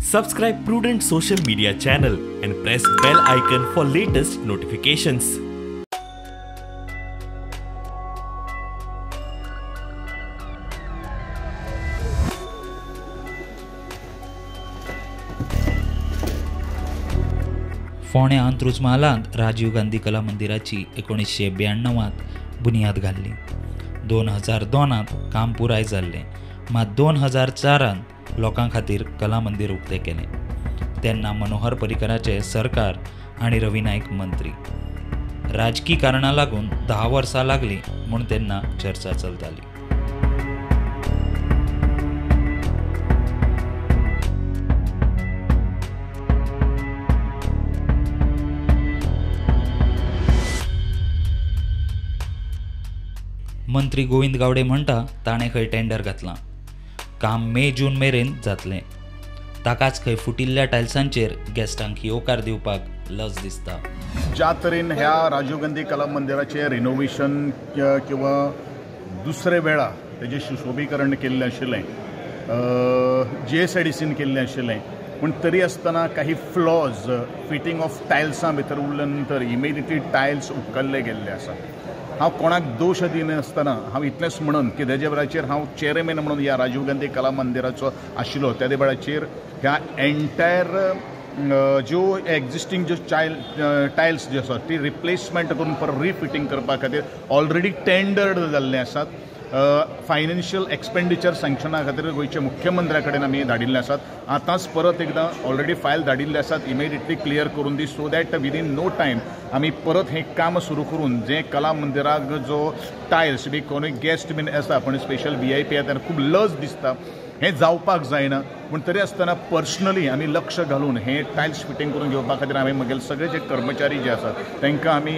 Subscribe Prudent social media channel and press bell icon for latest notifications. फोंड्या अंत्रुज महालांत राजीव गांधी कला मंदिराची 1992त बुनियाद घाल्ली. 2002त काम पुराय जाल्लें, मात 2004त लोकां खातीर कला मंदिर उक्तें केलें. तेन्ना मनोहर पर्रीकराचे सरकार आनी रवी नाईक मंत्री. राजकी कारणां लागून 10 वर्सां लागलीं म्हूण तेन्ना चर्चा चलताली. मंत्री गोविंद गावडे म्हणटा ताणें खंय टेंडर घातलां. काम मे-जून मेरेन जातलें. ताकाच खंय फुटिल्ल्या टायल्सांचेर गेस्टांक येवकार दिवपाक लज दिसता. ज्या तरेन ह्या राजीव गांधी कला मंदिराचें रिनोवेशन किंवा दुसरे वेळा तेजें सुशोभीकरण केल्लें आशिल्लें, GSIDCन केल्लें आशिल्लें, पूण तरी आसतना काही फ्लॉज फिटींग ऑफ टायल्सां भितर उरल्या नंतर इमिडिएटली टायल्स उपकल्ले गेल्ले आसा. हांव कोणाक दोश दिनासतना हांव इतलेंच म्हणून की तेजे वेळाचेर हांव चेअरमॅन म्हणून ह्या राजीव गांधी कला मंदिराचो आशिल्लो, त्या वेळाचेर ह्या एंटायर ज्यो एक्झिस्टींग ज्यो टायल्स ज्यो आसात ती रिप्लेसमेंट करून परत रिफिटींग करपा खातीर ऑलरेडी टेंडर्ड जाल्ले आसात. फायनान्शियल एक्सपेंडिचर सँक्शना खातीर गोंयच्या मुख्यमंत्र्या कडेन आमी धाडिल्ले आसात. आतांच परत एकदां ऑलरेडी फायल धाडिल्ले आसात. इमिडिएटली क्लियर करून दी so that within no time आमी परत हें काम सुरू करून जें कला मंदिराक जो टायल्स बी कोणूय गेस्ट बीन आसा पण स्पेशल VIP येता खूब लज दिसता, हें जावपाक जायना. पूण तरी आसतना पर्सनली आमी लक्ष घालून हें टायल्स फिटींग करून घेवपा खातीर हांवें म्हगेले सगळे जे कर्मचारी जे आसात तांकां आमी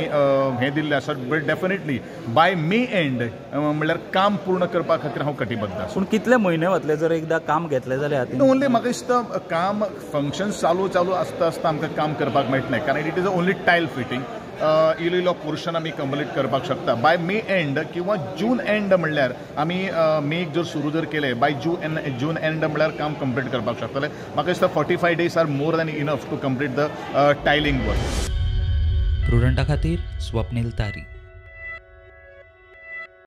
हें दिल्लें आसा. But definitely by May end म्हणल्यार काम पूर्ण करपा खातीर हांव कटिबद्ध आसा. पूण कितले म्हयने वतले जर एकदां काम घेतलें जाल्यार? ओन्ली म्हाका दिसता काम फंक्शन चालू आसता आमकां काम करपाक मेळटलें, कारण it is only tile fitting. इल्लो पोर्शन आमी कंप्लीट करपाक शकता बाय मे एंड किंवा जून एंड म्हणल्यार आमी मेक जर सुरू जर केले बाय जून एंड म्हणल्यार काम कंप्लीट करपाक शकतले. म्हाका दिसता 45 days are more than enough to complete the tiling work. प्रुडंटा खातीर स्वप्नील तारी.